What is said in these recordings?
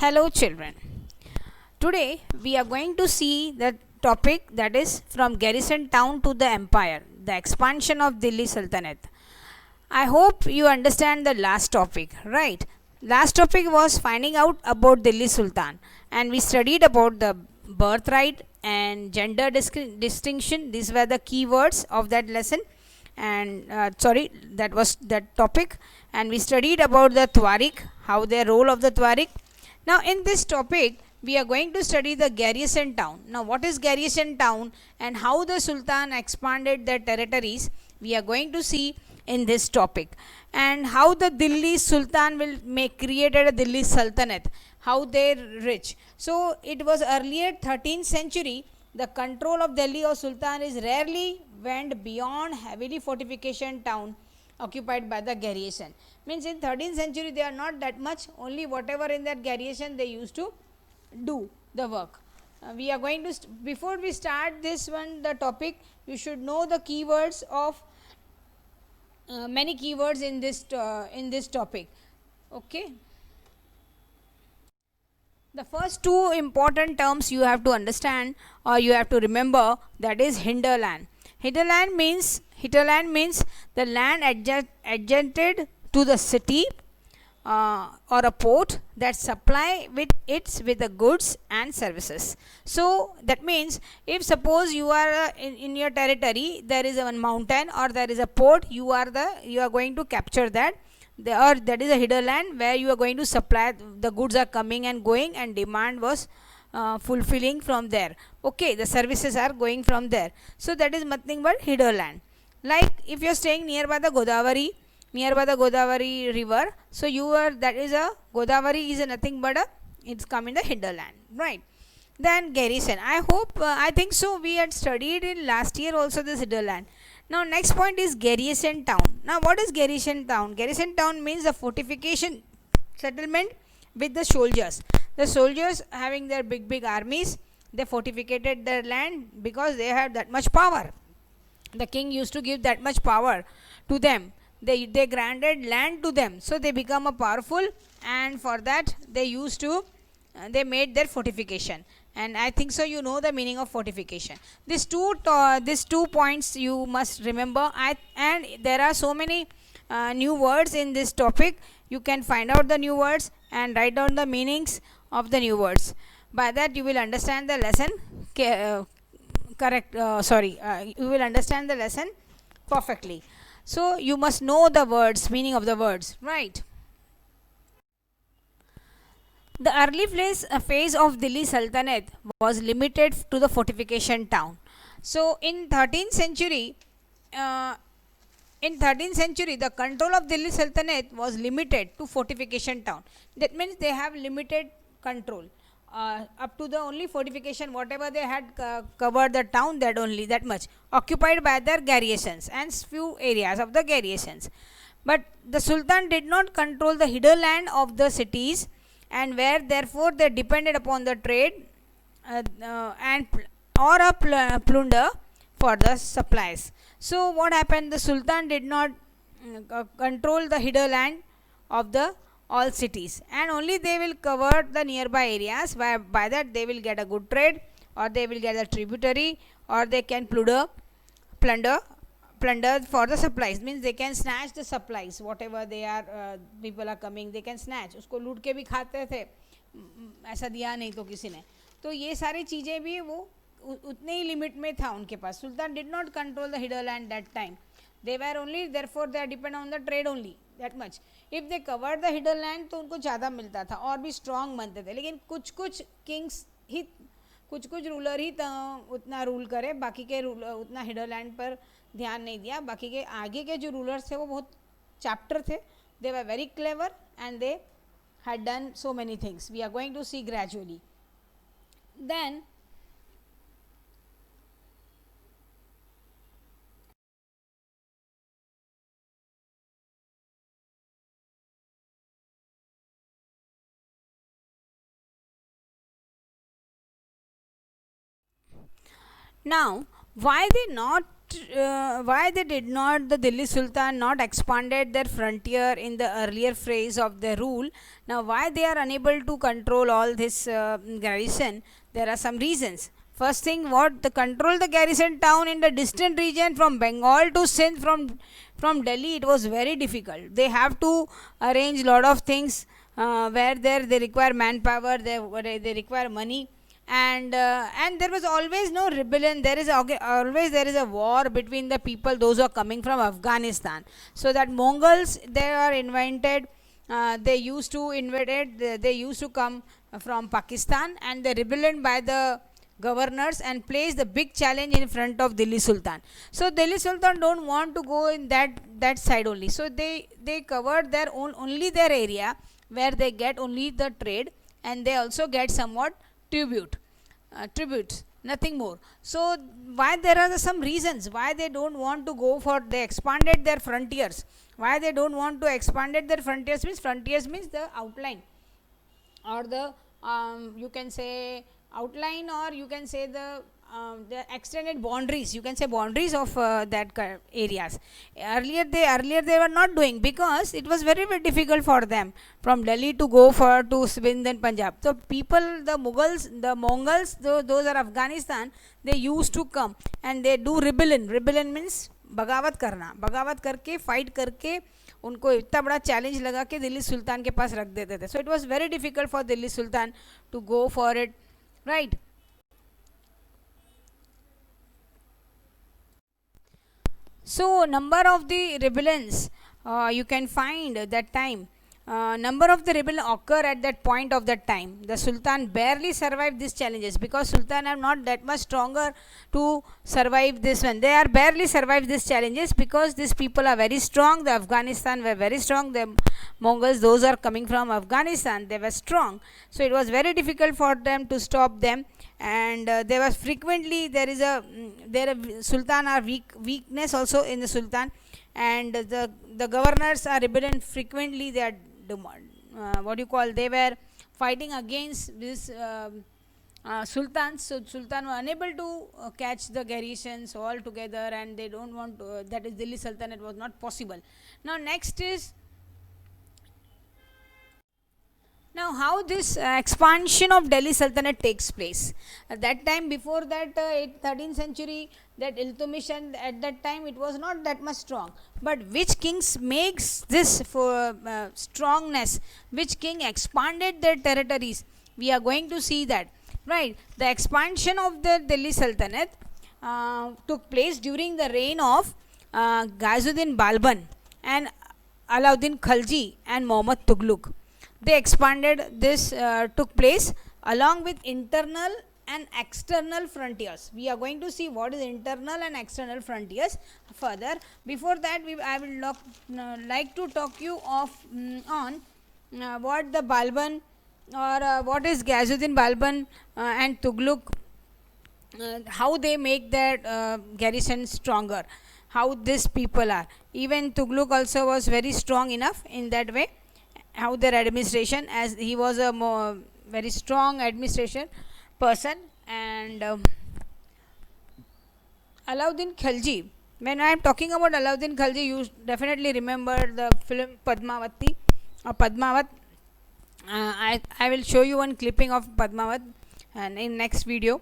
Hello, children. Today we are going to see the topic that is from garrison town to the empire, the expansion of Delhi Sultanate. I hope you understand the last topic, right? Last topic was finding out about Delhi Sultan, and we studied about the birthright and gender distinction. These were the key words of that lesson, and that was that topic. And we studied about the Tuareg, how their role of the Tuareg. Now, in this topic, we are going to study the garrison town. Now, what is garrison town and how the Sultan expanded their territories? We are going to see in this topic, and how the Delhi Sultan will created a Delhi Sultanate, how they rich. So it was earlier 13th century. The control of Delhi or Sultan is rarely went beyond heavily fortification town occupied by the garrison. Means in 13th century they are not that much, only whatever in that garrison they used to do the work. We are going to before we start this one the topic, you should know the keywords of many keywords in this topic. Okay, the first two important terms you have to understand or you have to remember, that is hinterland. Hinterland means the land adjacent to the city or a port that supply with the goods and services. So that means if suppose you are in your territory, there is a mountain or there is a port, you are going to capture that. Or that is a hinterland where you are going to supply, the goods are coming and going and demand was fulfilling from there. Okay, the services are going from there. So that is nothing but hinterland. Like if you are staying nearby the Godavari river, so that is a Godavari is a nothing but it's come in the hinterland, right? Then garrison, I think so we had studied in last year also this hinterland. Now next point is garrison town. Now what is garrison town? Garrison town means a fortification settlement with the soldiers. The soldiers having their big armies, they fortificated their land because they had that much power. The king used to give that much power to them. They granted land to them, so they become a powerful, and for that they used to they made their fortification. And I think so you know the meaning of fortification. These two points you must remember. And there are so many new words in this topic. You can find out the new words and write down the meanings of the new words. By that you will understand the lesson you will understand the lesson perfectly. So you must know the words, meaning of the words, right? The early phase of Delhi Sultanate was limited to the fortification town. So in 13th century, the control of Delhi Sultanate was limited to fortification town. That means they have limited control up to the only fortification, whatever they had covered the town, that much occupied by their garrisons and few areas of the garrisons. But the Sultan did not control the hinterland of the cities, and where therefore they depended upon the trade or a plunder for the supplies. So what happened? The Sultan did not control the hinterland of the all cities, and only they will cover the nearby areas, where by that they will get a good trade, or they will get a tributary, or they can plunder for the supplies. Means they can snatch the supplies, whatever they are people are coming, they can snatch. उसको लूट के भी खाते थे, ऐसा दिया नहीं तो किसी ने. तो ये सारी चीज़ें भी वो उतने ही लिमिट में था उनके पास. Sultan did not control the hinterland that time. They were only, therefore they are dependent on the trade only, that much. If they covered the hinterland तो उनको ज़्यादा मिलता था और भी strong बनते थे. लेकिन कुछ kings ही, कुछ रूलर ही उतना रूल करे, बाकी के उतना hinterland पर ध्यान नहीं दिया. बाकी के आगे के जो रूलर्स थे वो बहुत चैप्टर थे. They were very clever and they had done so many things. We are going to see gradually. Then now, why they not why they did not, the Delhi Sultan not expanded their frontier in the earlier phase of their rule. Now why they are unable to control all this garrison? There are some reasons. First thing, what, the control the garrison town in the distant region from Bengal to Sindh, from Delhi, it was very difficult. They have to arrange lot of things where there they require manpower, they require money, and there was always no rebellion. There is always there is a war between the people, those who are coming from Afghanistan. So that Mongols, they are invented. They used to they used to come from Pakistan, and the rebellion by the governors and place the big challenge in front of Delhi Sultan. So Delhi Sultan don't want to go in that side only. So they covered their own, only their area where they get only the trade, and they also get somewhat tributes, nothing more. So why there are some reasons why they don't want to go for, they expanded their frontiers. Why they don't want to expanded their frontiers means the outline, or the you can say outline, or you can say the extended boundaries, you can say boundaries of that areas. Earlier they were not doing, because it was very, very difficult for them from Delhi to go for to Sindh and Punjab. So people, the Mongols, those are Afghanistan, they used to come and they do rebellion means बगावत करना, बगावत करके fight करके उनको इतना बड़ा challenge लगा के दिल्ली सुल्तान के पास रख देते थे. So it was very difficult for Delhi sultan to go for it, right. So number of the rebellions you can find that time. Number of the rebellion occur at that point of that time. The Sultan barely survived these challenges, because Sultan are not that much stronger to survive this one. They are barely survived these challenges because these people are very strong. The Afghanistan were very strong. The Mongols, those are coming from Afghanistan, they were strong. So it was very difficult for them to stop them. And there was frequently Sultan are weakness also in the Sultan, and the governors are rebellion frequently. They are they were fighting against this sultans. So Sultan were unable to catch the garrisons all together, and they don't want to, that is Delhi Sultanate was not possible. Now next is, now how this expansion of Delhi Sultanate takes place. At that time, before that 13th century, that Iltutmish, at that time it was not that much strong. But which kings makes this for strongness? Which king expanded their territories? We are going to see that, right? The expansion of the Delhi Sultanate took place during the reign of Ghazuddin Balban and Alauddin Khalji and Muhammad Tughlaq. They expanded this, took place along with internal and external frontiers. We are going to see what is internal and external frontiers further. Before that, I will like to talk you of on what the Balban or what is Ghazuddin Balban and Tughlaq, how they make their garrison stronger, how these people are. Even Tughlaq also was very strong enough in that way, how their administration, as he was a very strong administration person. And Alauddin Khalji, when I am talking about Alauddin Khalji, you definitely remember the film Padmavati or Padmavat. I will show you one clipping of Padmavat and in next video.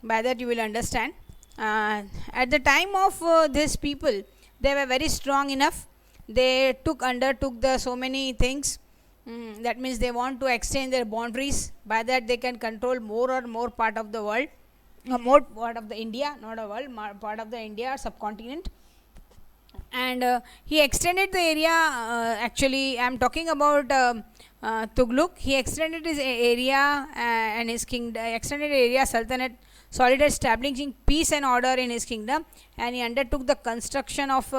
By that you will understand. At the time of these people, they were very strong enough. They undertook the so many things. That means they want to extend their boundaries. By that they can control more or more part of the world, more part of the India, not a world, part of the India subcontinent. And he extended the area. Actually, I am talking about Tughlaq. He extended his area and his kingdom, extended area Sultanate, solid establishing peace and order in his kingdom, and he undertook the construction of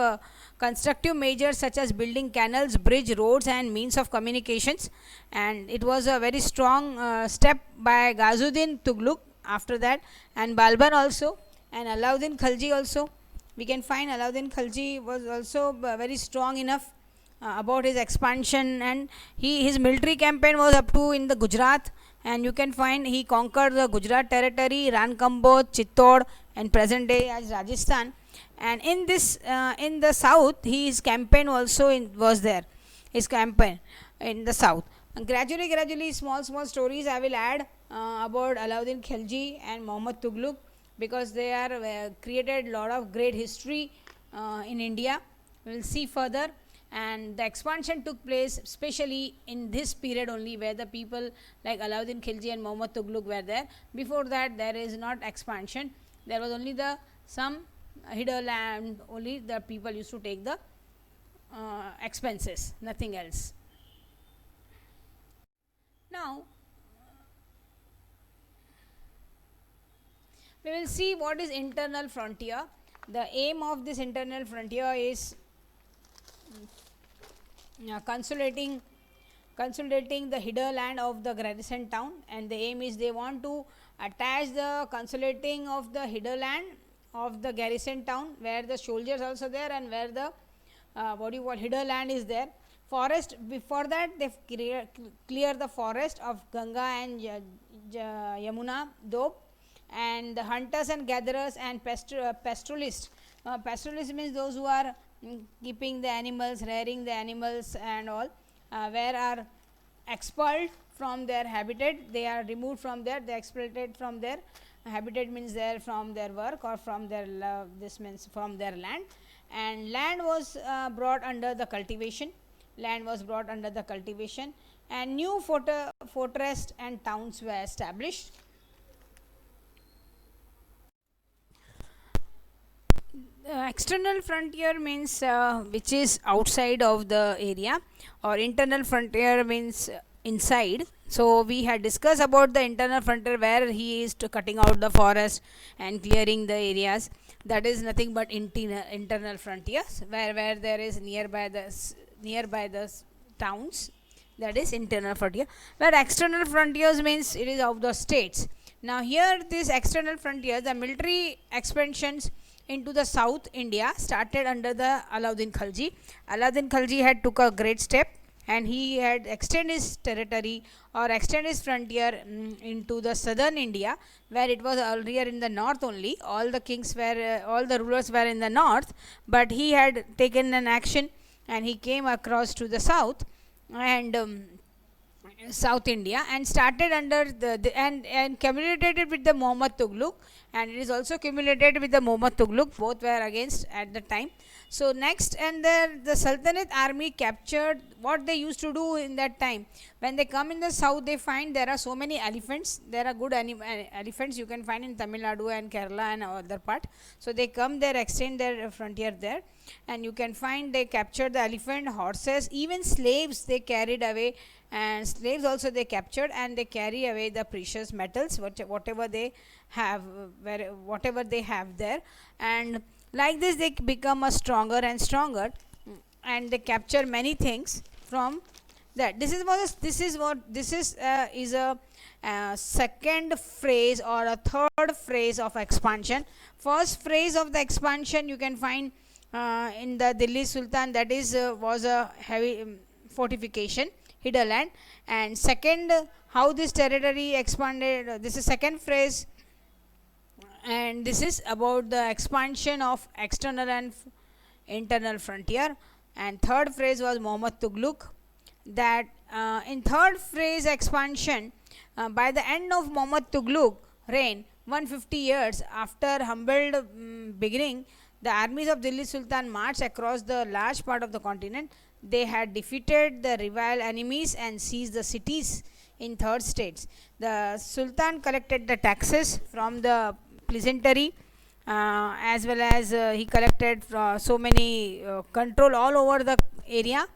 constructive measures such as building canals, bridge, roads and means of communications. And it was a very strong step by Ghazuddin Tughlaq after that, and Balban also, and Alauddin Khalji also. We can find Alauddin Khalji was also very strong enough about his expansion, and his military campaign was up to in the Gujarat, and you can find he conquered the Gujarat territory, Ranthambore, Chittor, and present day as Rajasthan. And in the south, his campaign also was there. His campaign in the south. And gradually, small stories I will add about Alauddin Khilji and Muhammad Tughlaq, because they are created a lot of great history in India. We will see further. And the expansion took place especially in this period only, where the people like Alauddin Khilji and Muhammad Tughlaq were there. Before that, there is not expansion. There was only the some hidden land, only the people used to take the expenses, nothing else. Now we will see what is internal frontier. The aim of this internal frontier is consolidating the hidden land of the garrison town, and the aim is they want to attach the consolidating of the hidden land of the garrison town, where the soldiers also there and where the hidden land is there. Forest, before that they clear the forest of Ganga and Yamuna Doab, and the hunters and gatherers and pastoralists. Pastoralists means those who are keeping the animals, rearing the animals and all, where are expelled from their habitat. They are removed from there, they expelled from their habitat, means there from their work or from their this means from their land. And land was brought under the cultivation. And new fortress and towns were established. External frontier means which is outside of the area, or internal frontier means inside. So we had discussed about the internal frontier, where he is cutting out the forest and clearing the areas. That is nothing but internal frontiers, where there is nearby the towns. That is internal frontier. Where external frontiers means it is of the states. Now here this external frontier, the military expansions into the South India started under the Alauddin Khilji. Alauddin Khilji had took a great step, and he had extended his territory or extended his frontier into the southern India, where it was earlier in the north only. All the rulers were in the north, but he had taken an action and he came across to the south and South India, and started under and communicated with the Muhammad Tughlaq, and it is also communicated with the Muhammad Tughlaq. Both were against at the time. So next, and the Sultanate army captured. What they used to do in that time, when they come in the south, they find there are so many elephants. There are good elephants you can find in Tamil Nadu and Kerala and other part. So they come there, extend their frontier there, and you can find they captured the elephant, horses, even slaves they carried away, and slaves also they captured, and they carry away the precious metals, whatever they have, whatever they have there. And like this they become a stronger and stronger, and they capture many things from that. This is a second phase or a third phase of expansion. First phase of the expansion you can find in the Delhi Sultan, that is was a heavy fortification, hidden land. And second, how this territory expanded, this is second phase, and this is about the expansion of external and internal frontier. And third phase was Muhammad Tughlaq. That in third phase expansion, by the end of Muhammad Tughlaq reign, 150 years after humbled beginning, the armies of Delhi Sultan marched across the large part of the continent. They had defeated the rival enemies and seized the cities in third states. The Sultan collected the taxes from the peasantry, as well as he collected so many control all over the area,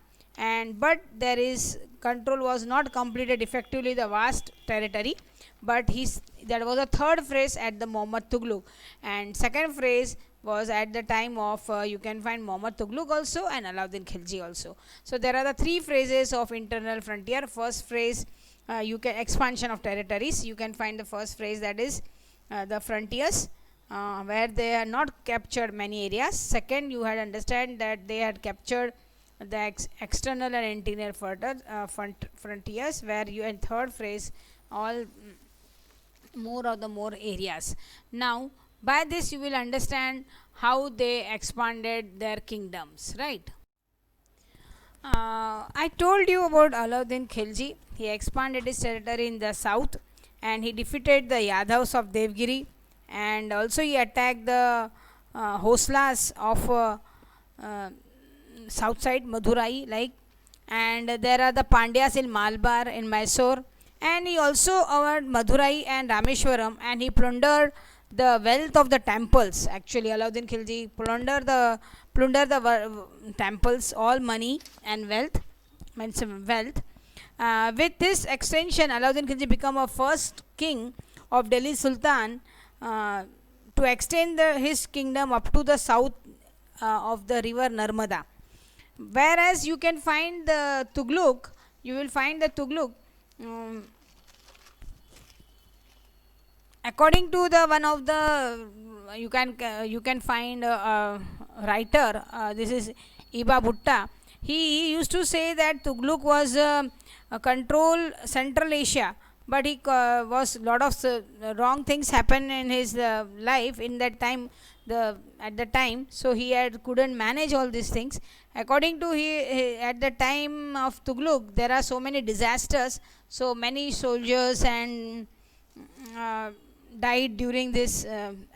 but there is control was not completed effectively the vast territory. But that was a third phase at the Muhammad Tughlaq, and second phase was at the time of you can find Muhammad Tughlaq also and Alauddin Khilji also. So there are the three phases of internal frontier. First phase, you can expansion of territories. You can find the first phase, that is the frontiers, where they had not captured many areas. Second, you had understand that they had captured the external and interior frontiers, where you, and third phase all more of the more areas. Now by this you will understand how they expanded their kingdoms, right? I told you about Alauddin Khilji. He expanded his territory in the south and he defeated the Yadavs of Devgiri, and also he attacked the Hoslas of south side Madurai, like, and there are the Pandyas in Malabar, in Mysore, and he also covered Madurai and Rameshwaram, and he plundered the wealth of the temples. Actually, Alauddin Khilji plundered the temples, all money and wealth, means wealth. With this extension, Alauddin Khilji became a first king of Delhi Sultan to extend his kingdom up to the south of the river Narmada. Whereas you can find the Tughlaq, you will find the Tughlaq. According to the one of the you can find a writer. This is Iba Bhutta. He used to say that Tughlaq was control Central Asia, but he was lot of wrong things happen in his life in that time, at the time, so he couldn't manage all these things. According to he at the time of Tughlaq there are so many disasters, so many soldiers and died during this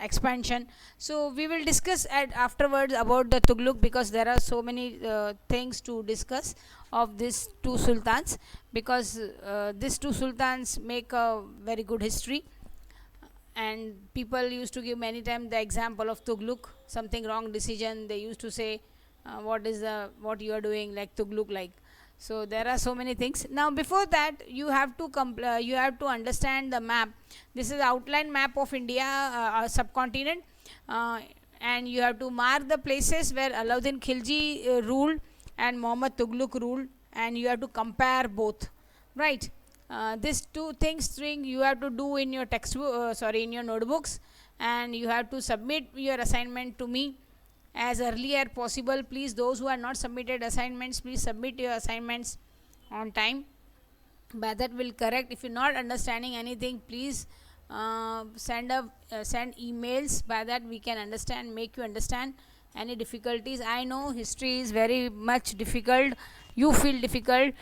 expansion. So we will discuss afterwards about the Tughlaq, because there are so many things to discuss of these two sultans, because these two sultans make a very good history, and people used to give many times the example of Tughlaq, something wrong decision, they used to say what you are doing, like Tughlaq, like. So there are so many things. Now before that you have to understand the map. This is outline map of India, subcontinent, and you have to mark the places where Alauddin Khilji ruled and Muhammad Tughlaq ruled, and you have to compare both, right? These two things you have to do in your textbook, in your notebooks, and you have to submit your assignment to me as early as possible. Please, those who are not submitted assignments, please submit your assignments on time. By that will correct. If you're not understanding anything, please send emails. By that we can understand, make you understand any difficulties. I know history is very much difficult, you feel difficult,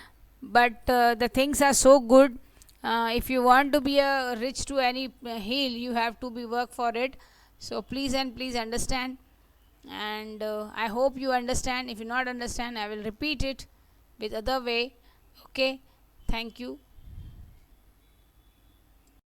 but the things are so good. If you want to be a rich to any hill, you have to be work for it. So please understand, and I hope you understand. If you not understand, I will repeat it with other way. Okay, thank you.